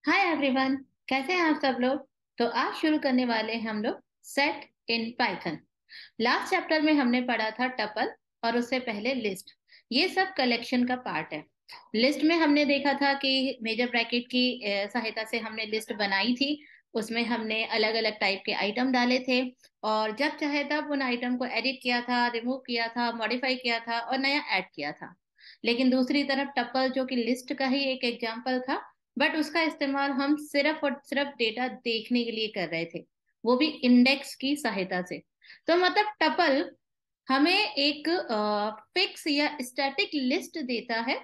Hi everyone. कैसे हैं आप सब लोग। तो आज शुरू करने वाले हैं हम लोग set in Python. Last chapter में हमने पढ़ा था टपल और उससे पहले लिस्ट। ये सब कलेक्शन का पार्ट है। लिस्ट में हमने देखा था कि मेजर ब्रैकेट की सहायता से हमने लिस्ट बनाई थी। उसमें हमने अलग अलग टाइप के आइटम डाले थे और जब चाहे तब उन आइटम को एडिट किया था, रिमूव किया था, मॉडिफाई किया था और नया ऐड किया था। लेकिन दूसरी तरफ टपल जो कि लिस्ट का ही एक एग्जाम्पल था, बट उसका इस्तेमाल हम सिर्फ और सिर्फ डेटा देखने के लिए कर रहे थे, वो भी इंडेक्स की सहायता से। तो मतलब टपल हमें एक फिक्स या स्टैटिक लिस्ट देता है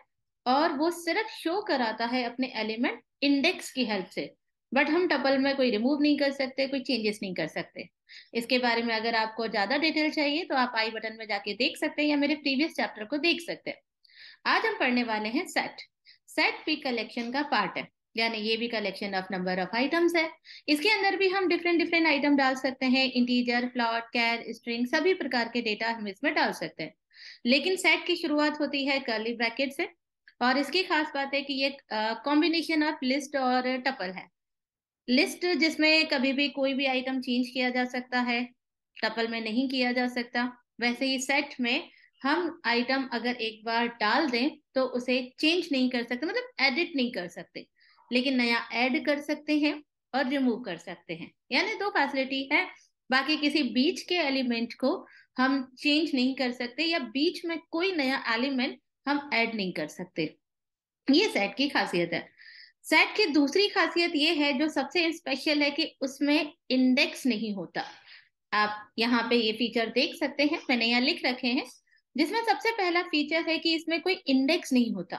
और वो सिर्फ शो कराता है अपने एलिमेंट इंडेक्स की हेल्प से। बट हम टपल में कोई रिमूव नहीं कर सकते, कोई चेंजेस नहीं कर सकते। इसके बारे में अगर आपको ज्यादा डिटेल चाहिए तो आप आई बटन में जाके देख सकते हैं या मेरे प्रीवियस चैप्टर को देख सकते हैं। आज हम पढ़ने वाले हैं सेट। सेट भी कलेक्शन का पार्ट है, यानी ये भी collection of number of items है। इसके अंदर भी हम डिफरेंट डिफरेंट आइटम डाल सकते हैं, इंटीजर, फ्लोट, कैर, स्ट्रिंग, सभी प्रकार के डेटा हम इसमें डाल सकते हैं। लेकिन सेट की शुरुआत होती है कर्ली ब्रैकेट से। और इसकी खास बात है कि ये कॉम्बिनेशन ऑफ लिस्ट और टपल है। लिस्ट जिसमें कभी भी कोई भी आइटम चेंज किया जा सकता है, टपल में नहीं किया जा सकता। वैसे ही सेट में हम आइटम अगर एक बार डाल दें तो उसे चेंज नहीं कर सकते, मतलब एडिट नहीं कर सकते, लेकिन नया ऐड कर सकते हैं और रिमूव कर सकते हैं। यानी दो फैसिलिटी है। बाकी किसी बीच के एलिमेंट को हम चेंज नहीं कर सकते या बीच में कोई नया एलिमेंट हम ऐड नहीं कर सकते। ये सेट की खासियत है। सेट की दूसरी खासियत ये है जो सबसे स्पेशल है कि उसमें इंडेक्स नहीं होता। आप यहाँ पे ये फीचर देख सकते हैं, मैंने यहाँ लिख रखे हैं। जिसमें सबसे पहला फीचर है कि इसमें कोई इंडेक्स नहीं होता।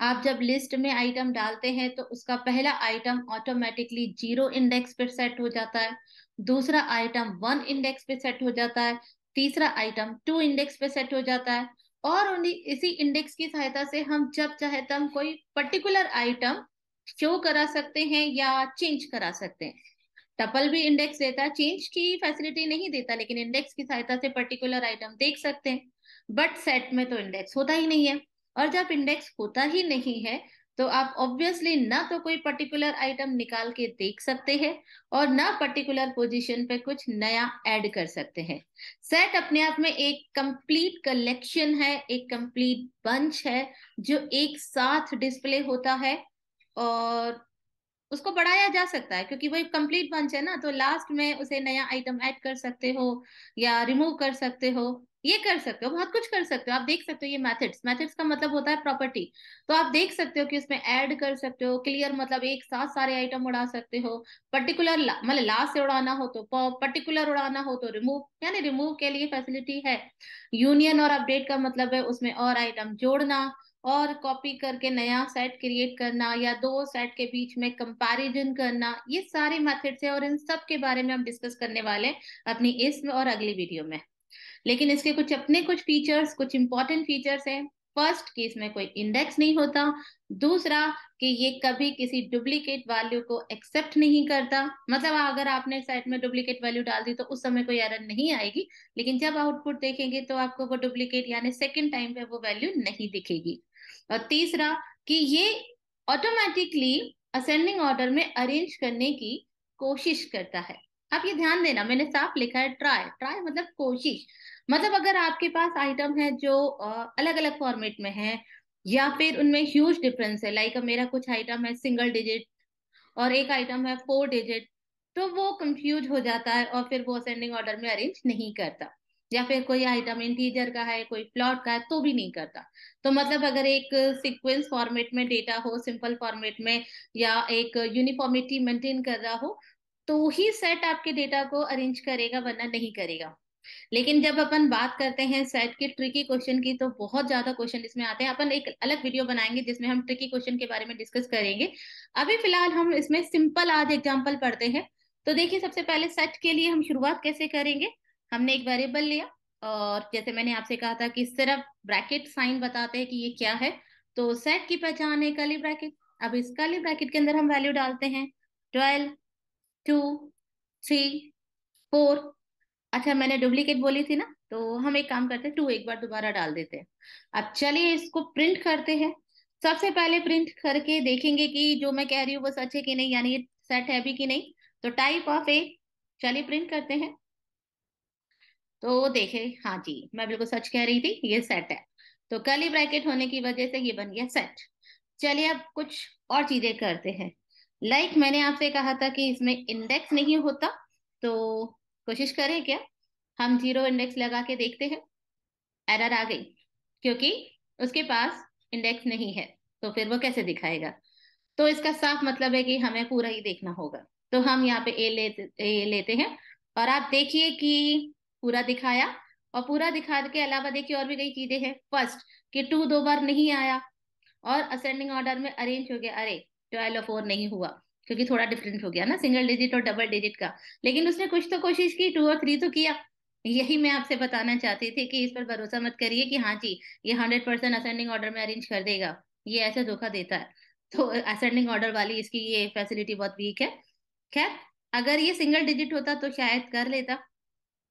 आप जब लिस्ट में आइटम डालते हैं तो उसका पहला आइटम ऑटोमेटिकली 0 इंडेक्स पे सेट हो जाता है, दूसरा आइटम 1 इंडेक्स पे सेट हो जाता है, तीसरा आइटम 2 इंडेक्स पे सेट हो जाता है। और उन्हीं इसी इंडेक्स की सहायता से हम जब चाहे तब कोई पर्टिकुलर आइटम शो करा सकते हैं या चेंज करा सकते हैं। टपल भी इंडेक्स देता है, चेंज की फैसिलिटी नहीं देता, लेकिन इंडेक्स की सहायता से पर्टिकुलर आइटम देख सकते हैं। बट सेट में तो इंडेक्स होता ही नहीं है। और जब इंडेक्स होता ही नहीं है तो आप ऑब्वियसली ना तो कोई पर्टिकुलर आइटम निकाल के देख सकते हैं और ना पर्टिकुलर पोजीशन पे कुछ नया ऐड कर सकते हैं। सेट अपने आप में एक कंप्लीट कलेक्शन है, एक कंप्लीट बंच है जो एक साथ डिस्प्ले होता है। और उसको बढ़ाया जा सकता है क्योंकि वो एक कंप्लीट बंच है ना, तो लास्ट में उसे नया आइटम ऐड कर सकते हो या रिमूव कर सकते हो। ये कर सकते हो, बहुत कुछ कर सकते हो। आप देख सकते हो ये मेथड्स, मेथड्स का मतलब होता है प्रॉपर्टी। तो आप देख सकते हो कि उसमें ऐड कर सकते हो, क्लियर मतलब एक साथ सारे आइटम उड़ा सकते हो। पर्टिकुलर मतलब लास्ट से उड़ाना हो तो पर्टिकुलर उड़ाना हो तो रिमूव, यानी रिमूव के लिए फैसिलिटी है। यूनियन और अपडेट का मतलब है उसमें और आइटम जोड़ना और कॉपी करके नया सेट क्रिएट करना या दो सेट के बीच में कंपैरिजन करना। ये सारे मेथड्स है और इन सब के बारे में हम डिस्कस करने वाले हैं अपनी इस और अगली वीडियो में। लेकिन इसके कुछ अपने कुछ फीचर्स, कुछ इंपॉर्टेंट फीचर्स हैं। फर्स्ट कि इसमें कोई इंडेक्स नहीं होता। दूसरा कि ये कभी किसी डुप्लीकेट वैल्यू को एक्सेप्ट नहीं करता, मतलब अगर आपने सेट में डुप्लीकेट वैल्यू डाल दी तो उस समय कोई एरर नहीं आएगी, लेकिन जब आउटपुट देखेंगे तो आपको वो डुप्लीकेट यानी सेकंड टाइम पे वो वैल्यू नहीं दिखेगी। और तीसरा कि ये ऑटोमेटिकली असेंडिंग ऑर्डर में अरेंज करने की कोशिश करता है। आप ये ध्यान देना, मैंने साफ लिखा है ट्राई, ट्राई मतलब कोशिश। मतलब अगर आपके पास आइटम है जो अलग अलग फॉर्मेट में है या फिर उनमें ह्यूज डिफरेंस है, लाइक मेरा कुछ आइटम है सिंगल डिजिट और एक आइटम है 4 डिजिट, तो वो कंफ्यूज हो जाता है और फिर वो असेंडिंग ऑर्डर में अरेंज नहीं करता। या फिर कोई आइटम इंटीजर का है, कोई प्लॉट का है, तो भी नहीं करता। तो मतलब अगर एक सीक्वेंस फॉर्मेट में डेटा हो, सिंपल फॉर्मेट में, या एक यूनिफॉर्मिटी मेंटेन कर रहा हो, तो ही सेट आपके डेटा को अरेंज करेगा, वरना नहीं करेगा। लेकिन जब अपन बात करते हैं सेट के ट्रिकी क्वेश्चन की तो बहुत ज्यादा क्वेश्चन इसमें आते हैं। अपन एक अलग वीडियो बनाएंगे जिसमें हम ट्रिकी क्वेश्चन के बारे में डिस्कस करेंगे। अभी फिलहाल हम इसमें सिंपल आज एग्जांपल पढ़ते हैं। तो देखिए, सबसे पहले सेट के लिए हम शुरुआत कैसे करेंगे। हमने एक वेरिएबल लिया और जैसे मैंने आपसे कहा था कि सिर्फ ब्रैकेट साइन बताते हैं कि ये क्या है। तो सेट की पहचान है कर्ली ब्रैकेट। अब इस कर्ली ब्रैकेट के अंदर हम वैल्यू डालते हैं 12, 2, 3, 4। अच्छा, मैंने डुप्लीकेट बोली थी ना, तो हम एक काम करते हैं, 2 एक बार दोबारा डाल देते हैं। अब चलिए इसको प्रिंट करते हैं। सबसे पहले प्रिंट करके देखेंगे कि जो मैं कह रही हूँ वो सच है कि नहीं, यानी ये सेट है भी कि नहीं। तो टाइप ऑफ ए, चलिए प्रिंट करते हैं। तो देखे, हाँ जी, मैं बिल्कुल सच कह रही थी, ये सेट है। तो कर्ली ब्रैकेट होने की वजह से ये बन गया सेट। चलिए अब कुछ और चीजें करते हैं। मैंने आपसे कहा था कि इसमें इंडेक्स नहीं होता, तो कोशिश करें क्या, हम जीरो इंडेक्स लगा के देखते हैं। एरर आ गई, क्योंकि उसके पास इंडेक्स नहीं है। तो फिर वो कैसे दिखाएगा? तो इसका साफ मतलब है कि हमें पूरा ही देखना होगा। तो हम यहाँ पे ए लेते हैं। और आप देखिए कि पूरा दिखाया। और पूरा दिखा के अलावा देखिए और भी कई चीजें हैं। फर्स्ट, कि टू दो बार नहीं आया, और असेंडिंग ऑर्डर में अरेंज हो गया। अरे, 12 और 4 नहीं हुआ, क्योंकि थोड़ा डिफरेंट हो गया ना, सिंगल डिजिट और डबल डिजिट का। लेकिन उसने कुछ तो कोशिश की, 2 और 3 तो किया। यही मैं आपसे बताना चाहती थी कि इस पर भरोसा मत करिए कि हाँ जी, ये 100% असेंडिंग ऑर्डर में अरेंज कर देगा। ये ऐसे धोखा देता है। तो असेंडिंग ऑर्डर वाली इसकी ये फैसिलिटी बहुत वीक है। खैर, अगर ये सिंगल डिजिट होता तो शायद कर लेता।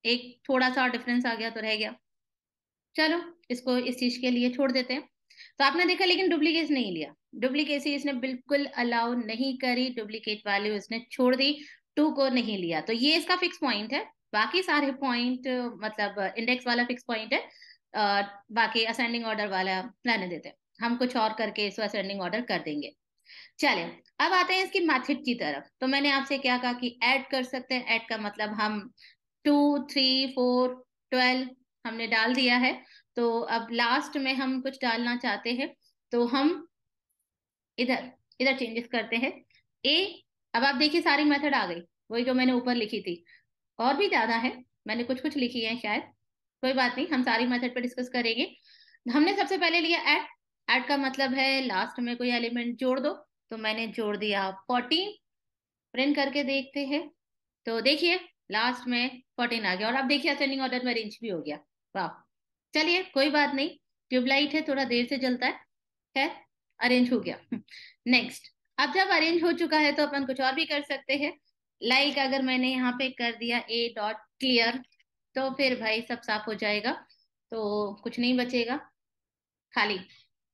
एक थोड़ा सा डिफरेंस आ गया तो रह गया। चलो, इसको इस चीज के लिए छोड़ देते हैं। तो आपने देखा, लेकिन डुप्लीकेट नहीं लिया। डुप्लीकेसी इसने बिल्कुल अलाउ नहीं करी, डुप्लीकेट वैल्यू इसने छोड़ दी। टू को नहीं लिया, तो ये इसका फिक्स पॉइंट है। बाकी सारे पॉइंट, मतलब इंडेक्स वाला फिक्स पॉइंट है। बाकी असेंडिंग ऑर्डर वाला रहने देते हैं। हम कुछ और करके इसको असेंडिंग ऑर्डर कर देंगे। चलिए, अब आते हैं इसकी मेथड की तरफ। तो मैंने आपसे क्या कहा कि ऐड कर सकते हैं। ऐड का मतलब हम 2, 3, 4, 12 हमने डाल दिया है। तो अब लास्ट में हम कुछ डालना चाहते हैं, तो हम इधर इधर चेंजेस करते हैं। ए, अब आप देखिए सारी मेथड आ गई, वही जो मैंने ऊपर लिखी थी। और भी ज्यादा है, मैंने कुछ कुछ लिखी है शायद। कोई बात नहीं, हम सारी मेथड पर डिस्कस करेंगे। हमने सबसे पहले लिया ऐड। ऐड का मतलब है लास्ट में कोई एलिमेंट जोड़ दो। तो मैंने जोड़ दिया 14। प्रिंट करके देखते हैं। तो देखिए, लास्ट में 14 आ गया, और आप देखिए असेंडिंग ऑर्डर में अरेंज भी हो गया। वाह। चलिए कोई बात नहीं, ट्यूबलाइट है, थोड़ा देर से जलता है। खैर, अरेंज हो गया। नेक्स्ट, अब जब अरेंज हो चुका है तो अपन कुछ और भी कर सकते हैं। अगर मैंने यहाँ पे कर दिया ए डॉट क्लियर, तो फिर भाई सब साफ हो जाएगा। तो कुछ नहीं बचेगा, खाली,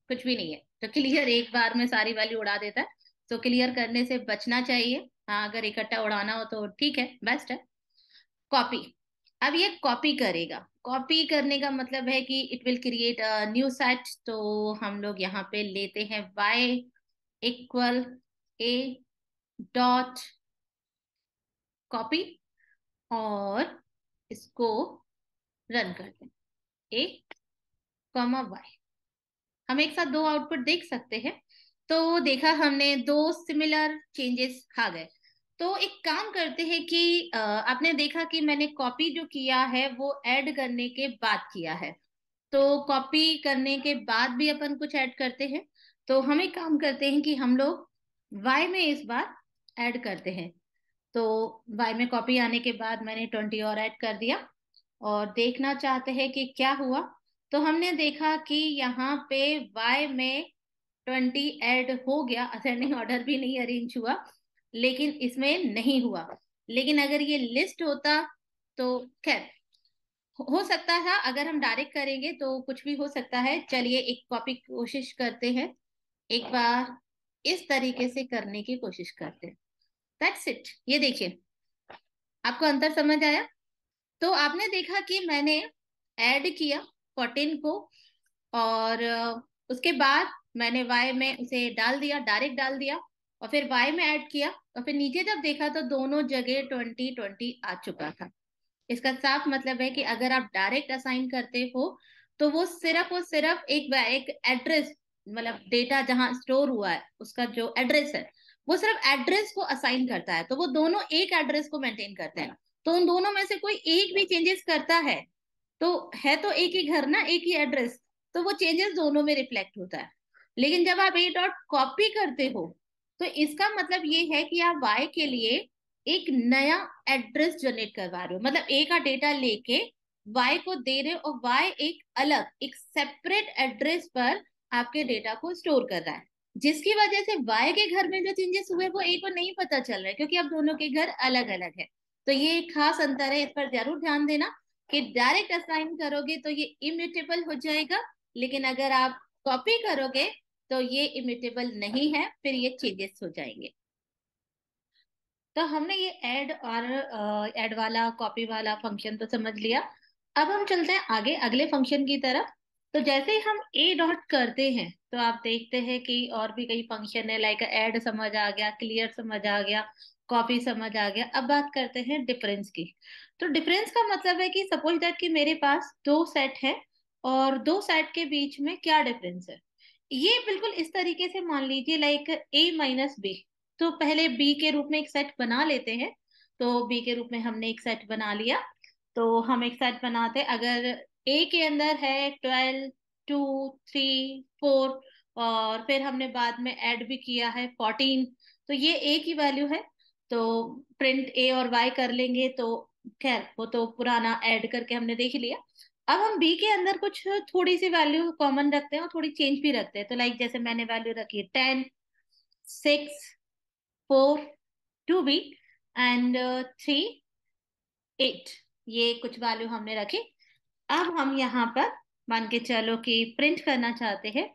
कुछ भी नहीं है। तो क्लियर एक बार में सारी वैल्यू उड़ा देता है। तो क्लियर करने से बचना चाहिए। हाँ, अगर इकट्ठा उड़ाना हो तो ठीक है, बेस्ट है। कॉपी, अब ये कॉपी करेगा। कॉपी करने का मतलब है कि it will create a new set. तो हम लोग यहाँ पे लेते हैं y इक्वल ए डॉट कॉपी, और इसको रन करते हैं। ए कॉमा वाई, हम एक साथ दो आउटपुट देख सकते हैं। तो देखा हमने, दो सिमिलर चेंजेस आ गए। तो एक काम करते हैं कि आपने देखा कि मैंने कॉपी जो किया है वो ऐड करने के बाद किया है। तो कॉपी करने के बाद भी अपन कुछ ऐड करते हैं। तो हम एक काम करते हैं कि हम लोग y में इस बार ऐड करते हैं। तो y में कॉपी आने के बाद मैंने 20 और ऐड कर दिया। और देखना चाहते हैं कि क्या हुआ। तो हमने देखा कि यहाँ पे y में 20 ऐड हो गया, असेंडिंग ऑर्डर भी नहीं अरेंज हुआ, लेकिन इसमें नहीं हुआ। लेकिन अगर ये लिस्ट होता तो खैर, हो सकता था। अगर हम डायरेक्ट करेंगे तो कुछ भी हो सकता है। चलिए एक कॉपी कोशिश करते हैं। एक बार इस तरीके से करने की कोशिश करते हैं। दैट्स इट, ये देखिए, आपको अंतर समझ आया? तो आपने देखा कि मैंने ऐड किया 14 को, और उसके बाद मैंने y में उसे डाल दिया, डायरेक्ट डाल दिया। और फिर y में ऐड किया, और फिर नीचे जब देखा तो दोनों जगह 20 20 आ चुका था। इसका साफ मतलब है कि अगर आप डायरेक्ट असाइन करते हो तो वो सिर्फ और सिर्फ एक एड्रेस, मतलब डेटा जहां स्टोर हुआ है उसका जो एड्रेस है, वो सिर्फ एड्रेस को असाइन करता है। तो वो दोनों एक एड्रेस को मेंटेन करते हैं। तो उन दोनों में से कोई एक भी चेंजेस करता तो है तो एक ही घर ना, एक ही एड्रेस, तो वो चेंजेस दोनों में रिफ्लेक्ट होता है। लेकिन जब आप ए डॉट कॉपी करते हो, तो इसका मतलब ये है कि आप वाई के लिए एक नया एड्रेस जनरेट करवा रहे हो। मतलब ए का डेटा लेके वाई को दे रहे हो, और वाई एक अलग, एक सेपरेट एड्रेस पर आपके डेटा को स्टोर कर रहा है। जिसकी वजह से वाई के घर में जो चेंजेस हुए वो ए को नहीं पता चल रहा है, क्योंकि अब दोनों के घर अलग अलग है। तो ये एक खास अंतर है, इस पर जरूर ध्यान देना कि डायरेक्ट असाइन करोगे तो ये इम्यूटेबल हो जाएगा। लेकिन अगर आप कॉपी करोगे तो ये इमिटेबल नहीं है, फिर ये चेंजेस हो जाएंगे। तो हमने ये ऐड और ऐड वाला कॉपी वाला फंक्शन तो समझ लिया। अब हम चलते हैं आगे अगले फंक्शन की तरफ। तो जैसे ही हम ए डॉट करते हैं तो आप देखते हैं कि और भी कई फंक्शन है, लाइक ऐड समझ आ गया, क्लियर समझ आ गया, कॉपी समझ आ गया। अब बात करते हैं डिफरेंस की। तो डिफरेंस का मतलब है कि सपोज दैट कि मेरे पास दो सेट है और दो सेट के बीच में क्या डिफरेंस है। ये बिल्कुल इस तरीके से मान लीजिए, लाइक ए माइनस बी। तो पहले बी के रूप में एक सेट बना लेते हैं। तो बी के रूप में हमने एक सेट बना लिया। तो हम एक सेट बनाते हैं, अगर ए के अंदर है 12, 2, 3, 4, और फिर हमने बाद में ऐड भी किया है 14, तो ये ए की वैल्यू है। तो प्रिंट ए और वाई कर लेंगे, तो खैर वो तो पुराना ऐड करके हमने देख लिया। अब हम बी के अंदर कुछ थोड़ी सी वैल्यू कॉमन रखते हैं और थोड़ी चेंज भी रखते हैं। तो लाइक जैसे मैंने वैल्यू रखी है 10, 6, 4, 2b एंड 3, 8। ये कुछ वैल्यू हमने रखी। अब हम यहाँ पर मान के चलो कि प्रिंट करना चाहते हैं।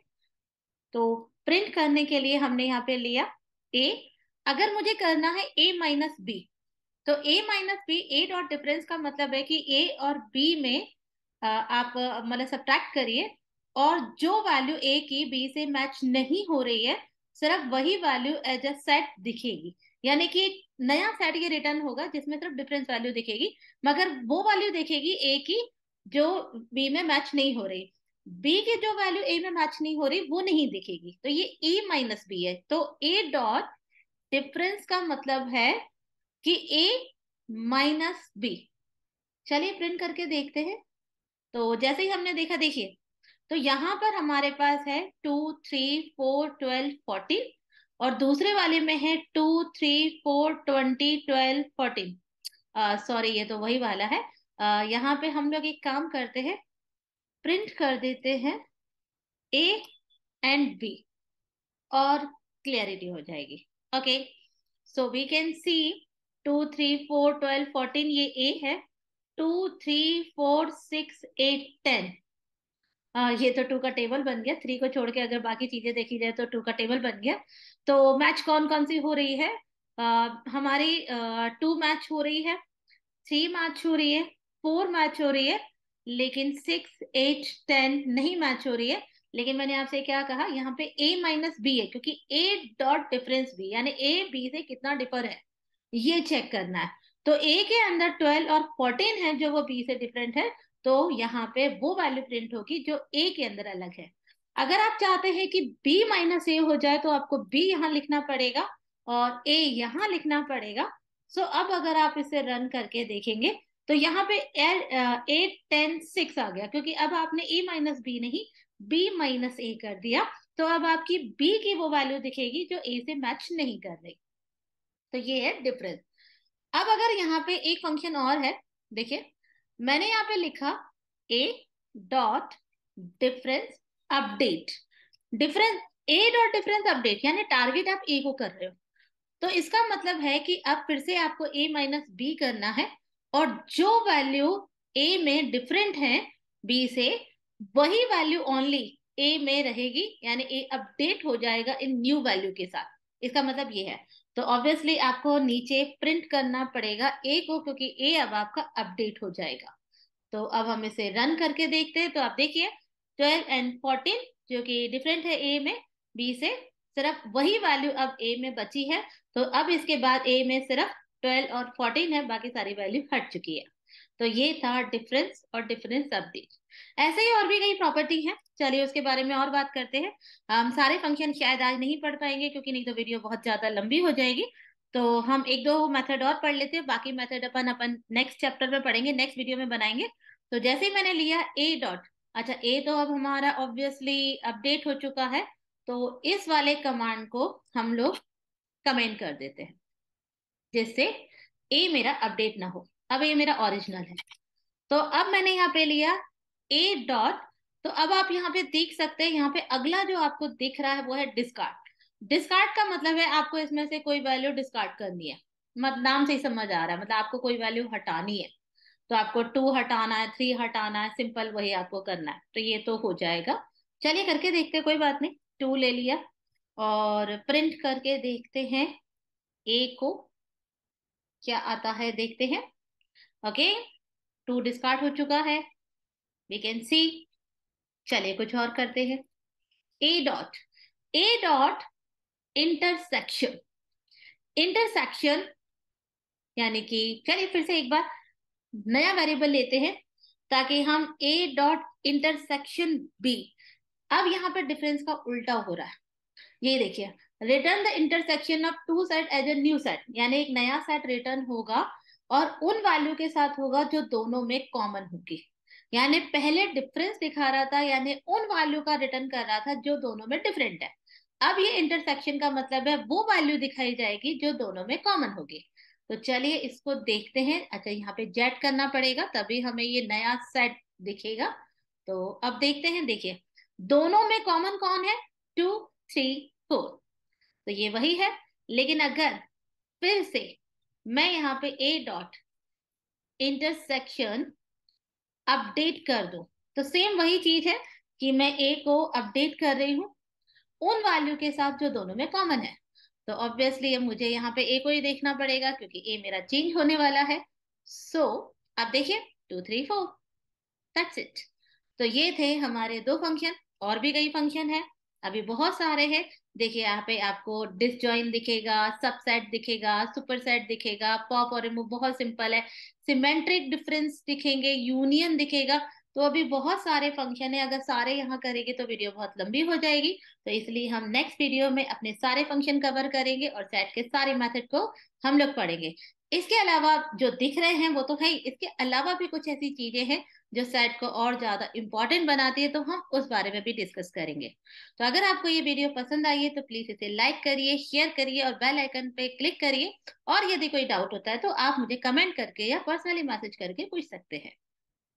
तो प्रिंट करने के लिए हमने यहाँ पे लिया ए। अगर मुझे करना है ए माइनस बी, तो A minus B, A dot difference का मतलब है कि ए और बी में आप मतलब सब्ट्रैक्ट करिए, और जो वैल्यू ए की बी से मैच नहीं हो रही है, सिर्फ वही वैल्यू एज अ सेट दिखेगी। यानी कि नया सेट ये रिटर्न होगा जिसमें सिर्फ डिफरेंस वैल्यू दिखेगी, मगर वो वैल्यू दिखेगी ए की जो बी में मैच नहीं हो रही। बी की जो वैल्यू ए में मैच नहीं हो रही वो नहीं दिखेगी। तो ये ए माइनस बी है। तो ए डॉट डिफरेंस का मतलब है कि ए माइनस बी। चलिए प्रिंट करके देखते हैं। तो जैसे ही हमने देखा, देखिए, तो यहाँ पर हमारे पास है 2, 3, 4, 12, 14, और दूसरे वाले में है 2, 3, 4, 20, 12, 14। सॉरी, ये तो वही वाला है। यहाँ पे हम लोग एक काम करते हैं, प्रिंट कर देते हैं ए एंड बी, और क्लियरिटी हो जाएगी। Okay, so we can see 2, 3, 4, 12, 14, ये ए है। 2, 3, 4, 6, 8, 10, ये तो टू का टेबल बन गया। थ्री को छोड़ के अगर बाकी चीजें देखी जाए तो टू का टेबल बन गया। तो मैच कौन कौन सी हो रही है? हमारी टू मैच हो रही है, थ्री मैच हो रही है, फोर मैच हो रही है, लेकिन 6, 8, 10 नहीं मैच हो रही है। लेकिन मैंने आपसे क्या कहा, यहाँ पे ए माइनस बी है, क्योंकि ए डॉट डिफरेंस बी यानी ए बी से कितना डिफर है ये चेक करना है। तो ए के अंदर 12 और 14 है जो वो बी से डिफरेंट है। तो यहाँ पे वो वैल्यू प्रिंट होगी जो ए के अंदर अलग है। अगर आप चाहते हैं कि बी माइनस ए हो जाए तो आपको बी यहाँ लिखना पड़ेगा और ए यहाँ लिखना पड़ेगा। सो अब अगर आप इसे रन करके देखेंगे तो यहाँ पे 8, 10, 6 आ गया, क्योंकि अब आपने ए माइनस बी नहीं, बी माइनस ए कर दिया। तो अब आपकी बी की वो वैल्यू दिखेगी जो ए से मैच नहीं कर रही। तो ये है डिफरेंस। अब अगर यहाँ पे एक फंक्शन और है, देखिए, मैंने यहाँ पे लिखा ए डॉट डिफरेंस अपडेट। डिफरेंस, ए डॉट डिफरेंस अपडेट यानी टारगेट आप ए को कर रहे हो। तो इसका मतलब है कि अब फिर से आपको ए माइनस बी करना है, और जो वैल्यू ए में डिफरेंट है बी से, वही वैल्यू ओनली ए में रहेगी, यानी ए अपडेट हो जाएगा इन न्यू वैल्यू के साथ। इसका मतलब ये है। तो ऑब्वियसली आपको नीचे प्रिंट करना पड़ेगा ए को, क्योंकि ए अब आपका अपडेट हो जाएगा। तो अब हम इसे रन करके देखते हैं। तो आप देखिए 12 एंड 14 जो कि डिफरेंट है ए में बी से, सिर्फ वही वैल्यू अब ए में बची है। तो अब इसके बाद ए में सिर्फ 12 और 14 है, बाकी सारी वैल्यू हट चुकी है। तो ये था डिफरेंस और डिफरेंस अपडेट। ऐसे ही और भी कई प्रॉपर्टी हैं, चलिए उसके बारे में और बात करते हैं। हम सारे फंक्शन शायद आज नहीं पढ़ पाएंगे, क्योंकि नहीं तो वीडियो बहुत ज्यादा लंबी हो जाएगी। तो हम एक दो मेथड और पढ़ लेते हैं, बाकी मेथड अपन अपन नेक्स्ट चैप्टर में पढ़ेंगे, नेक्स्ट वीडियो में बनाएंगे। तो जैसे ही मैंने लिया ए डॉट, अच्छा ए तो अब हमारा ऑब्वियसली अपडेट हो चुका है। तो इस वाले कमांड को हम लोग कमेंट कर देते हैं, जिससे ए मेरा अपडेट ना हो। अब ये मेरा ओरिजिनल है। तो अब मैंने यहाँ पे लिया ए डॉट। तो अब आप यहाँ पे देख सकते हैं, यहाँ पे अगला जो आपको दिख रहा है वो है डिस्कार्ड। डिस्कार्ड का मतलब है आपको इसमें से कोई वैल्यू डिस्कार्ड करनी है। मतलब नाम से ही समझ आ रहा है, मतलब आपको कोई वैल्यू हटानी है। तो आपको 2 हटाना है, 3 हटाना है, सिंपल वही आपको करना है। तो ये तो हो जाएगा। चलिए करके देखते हैं, कोई बात नहीं। टू ले लिया और प्रिंट करके देखते हैं ए को क्या आता है, देखते हैं। ओके, टू डिस्कार्ड हो चुका है, वी कैन सी। चलिए कुछ और करते हैं। ए डॉट, ए डॉट इंटरसेक्शन, इंटरसेक्शन यानी कि चलिए फिर से एक बार नया वेरिएबल लेते हैं ताकि हम ए डॉट इंटरसेक्शन बी, अब यहाँ पे डिफरेंस का उल्टा हो रहा है। ये देखिए, return the intersection of two set as a new set, यानी एक नया सेट रिटर्न होगा और उन वैल्यू के साथ होगा जो दोनों में कॉमन होगी। यानी पहले डिफरेंस दिखा रहा था, यानी उन वैल्यू का रिटर्न कर रहा था जो दोनों में डिफरेंट है। अब ये इंटरसेक्शन का मतलब है वो वैल्यू दिखाई जाएगी जो दोनों में कॉमन होगी। तो चलिए इसको देखते हैं। अच्छा, यहाँ पे जेट करना पड़ेगा तभी हमें ये नया सेट दिखेगा। तो अब देखते हैं, देखिए दोनों में कॉमन कौन है, 2 3 4, तो ये वही है। लेकिन अगर फिर से मैं यहाँ पे ए डॉट इंटरसेक्शन अपडेट कर दूं तो सेम वही चीज है कि मैं ए को अपडेट कर रही हूँ उन वैल्यू के साथ जो दोनों में कॉमन है। तो ऑब्वियसली अब मुझे यहाँ पे ए को ही देखना पड़ेगा क्योंकि ए मेरा चेंज होने वाला है। सो अब देखिए 2 3 4, दैट्स इट। तो ये थे हमारे दो फंक्शन, और भी कई फंक्शन है, अभी बहुत सारे हैं। देखिए यहाँ पे आपको डिसजॉइन दिखेगा, सबसेट दिखेगा, सुपरसेट दिखेगा, पॉप और रिमूव बहुत सिंपल है, सिमेट्रिक डिफरेंस दिखेंगे, यूनियन दिखेगा। तो अभी बहुत सारे फंक्शन है, अगर सारे यहाँ करेंगे तो वीडियो बहुत लंबी हो जाएगी। तो इसलिए हम नेक्स्ट वीडियो में अपने सारे फंक्शन कवर करेंगे और सेट के सारे मेथड को हम लोग पढ़ेंगे। इसके अलावा जो दिख रहे हैं वो तो है ही, इसके अलावा भी कुछ ऐसी चीजें हैं जो सेट को और ज्यादा इंपॉर्टेंट बनाती है, तो हम उस बारे में भी डिस्कस करेंगे। तो अगर आपको ये वीडियो पसंद आई है तो प्लीज इसे लाइक करिए, शेयर करिए और बेल आइकन पे क्लिक करिए। और यदि कोई डाउट होता है तो आप मुझे कमेंट करके या पर्सनली मैसेज करके पूछ सकते हैं।